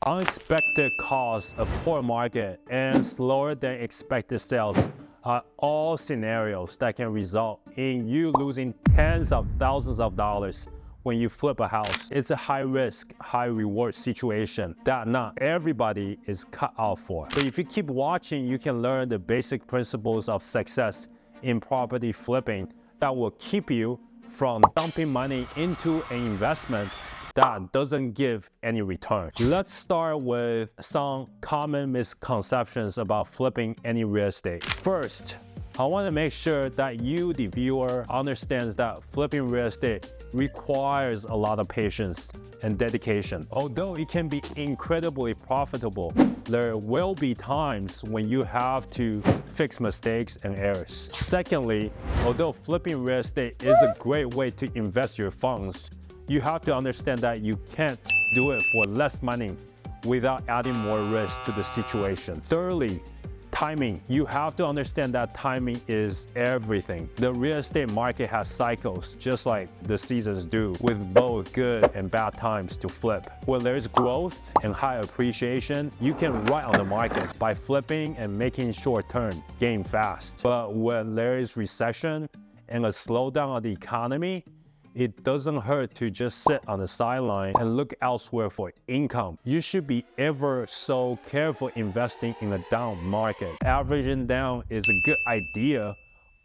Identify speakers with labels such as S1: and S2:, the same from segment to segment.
S1: Unexpected costs, a poor market, and slower than expected sales are all scenarios that can result in you losing tens of thousands of dollars when you flip a house. It's a high risk, high reward situation that not everybody is cut out for. But if you keep watching, you can learn the basic principles of success in property flipping that will keep you from dumping money into an investment that doesn't give any return. Let's start with some common misconceptions about flipping any real estate. First, I want to make sure that you, the viewer, understands that flipping real estate requires a lot of patience and dedication. Although it can be incredibly profitable, there will be times when you have to fix mistakes and errors. Secondly, although flipping real estate is a great way to invest your funds, you have to understand that you can't do it for less money without adding more risk to the situation. Thirdly, timing. You have to understand that timing is everything. The real estate market has cycles, just like the seasons do, with both good and bad times to flip. When there's growth and high appreciation, you can ride on the market by flipping and making short-term gain fast. But when there is recession and a slowdown of the economy, it doesn't hurt to just sit on the sideline and look elsewhere for income. You should be ever so careful investing in a down market. Averaging down is a good idea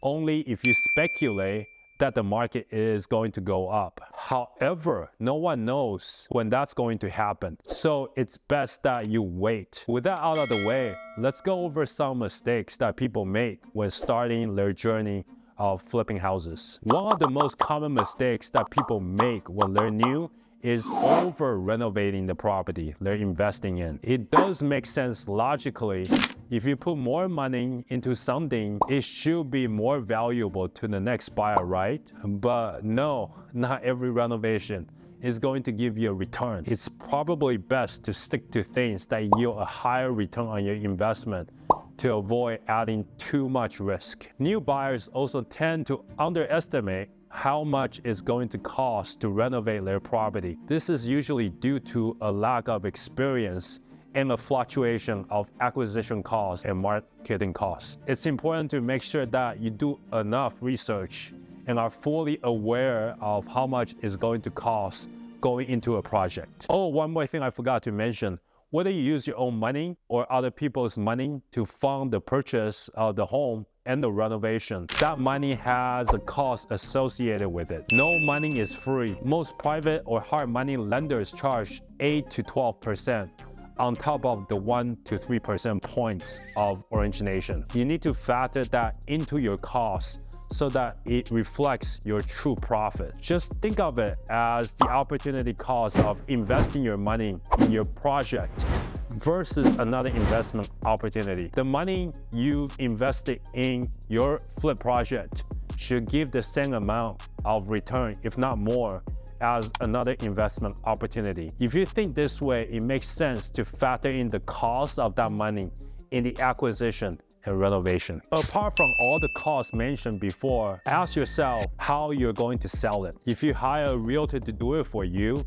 S1: only if you speculate that the market is going to go up. However, no one knows when that's going to happen. So it's best that you wait. With that out of the way, let's go over some mistakes that people make when starting their journey of flipping houses. One of the most common mistakes that people make when they're new is over renovating the property they're investing in. It does make sense logically. If you put more money into something, it should be more valuable to the next buyer, right? But no, not every renovation is going to give you a return. It's probably best to stick to things that yield a higher return on your investment to avoid adding too much risk. New buyers also tend to underestimate how much it's going to cost to renovate their property. This is usually due to a lack of experience and a fluctuation of acquisition costs and marketing costs. It's important to make sure that you do enough research and are fully aware of how much it's going to cost going into a project. Oh, one more thing I forgot to mention. Whether you use your own money or other people's money to fund the purchase of the home and the renovation, that money has a cost associated with it. No money is free. Most private or hard money lenders charge 8 to 12% on top of the 1 to 3% points of origination. You need to factor that into your costs so that it reflects your true profit. Just think of it as the opportunity cost of investing your money in your project versus another investment opportunity. The money you've invested in your flip project should give the same amount of return, if not more, as another investment opportunity. If you think this way, it makes sense to factor in the cost of that money in the acquisition and renovation. Apart from all the costs mentioned before, ask yourself how you're going to sell it. If you hire a realtor to do it for you,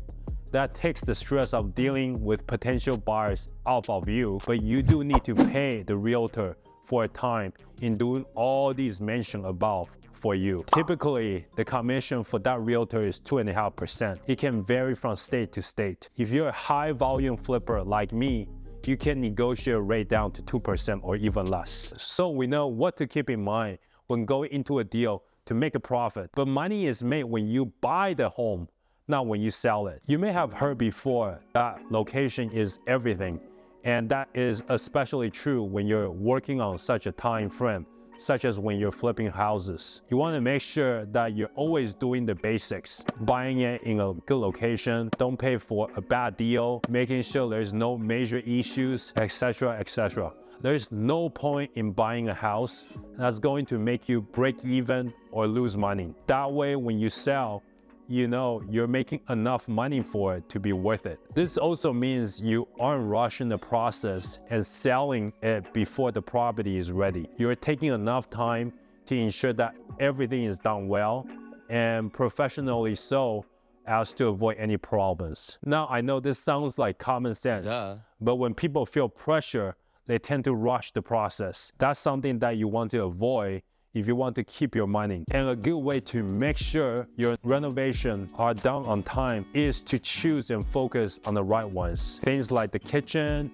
S1: that takes the stress of dealing with potential buyers off of you, but you do need to pay the realtor for a time in doing all these mentioned above for you. Typically, the commission for that realtor is 2.5%. It can vary from state to state. If you're a high volume flipper like me, you can negotiate a rate down to 2% or even less. So we know what to keep in mind when going into a deal to make a profit. But money is made when you buy the home, not when you sell it. You may have heard before that location is everything, and that is especially true when you're working on such a time frame, such as when you're flipping houses. You want to make sure that you're always doing the basics, buying it in a good location, don't pay for a bad deal, making sure there's no major issues, etc., etc. There's no point in buying a house that's going to make you break even or lose money. That way, when you sell, you know you're making enough money for it to be worth it. This also means you aren't rushing the process and selling it before the property is ready. You're taking enough time to ensure that everything is done well and professionally so, as to avoid any problems. Now, I know this sounds like common sense, but when people feel pressure, they tend to rush the process. That's something that you want to avoid if you want to keep your money. And a good way to make sure your renovations are done on time is to choose and focus on the right ones. Things like the kitchen,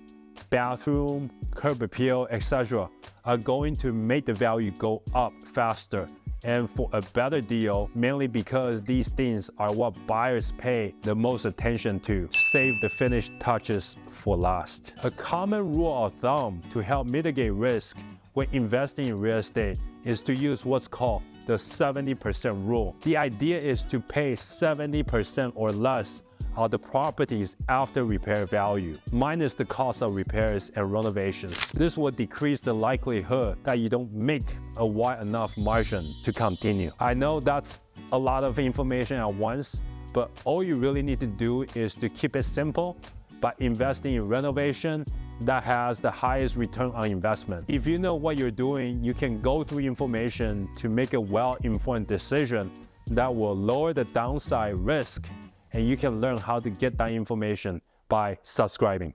S1: bathroom, curb appeal, etc. are going to make the value go up faster and for a better deal, mainly because these things are what buyers pay the most attention to. Save the finished touches for last. A common rule of thumb to help mitigate risk when investing in real estate is to use what's called the 70% rule. The idea is to pay 70% or less of the property's after repair value, minus the cost of repairs and renovations. This will decrease the likelihood that you don't make a wide enough margin to continue. I know that's a lot of information at once, but all you really need to do is to keep it simple by investing in renovation that has the highest return on investment. If you know what you're doing, you can go through information to make a well-informed decision that will lower the downside risk, and you can learn how to get that information by subscribing.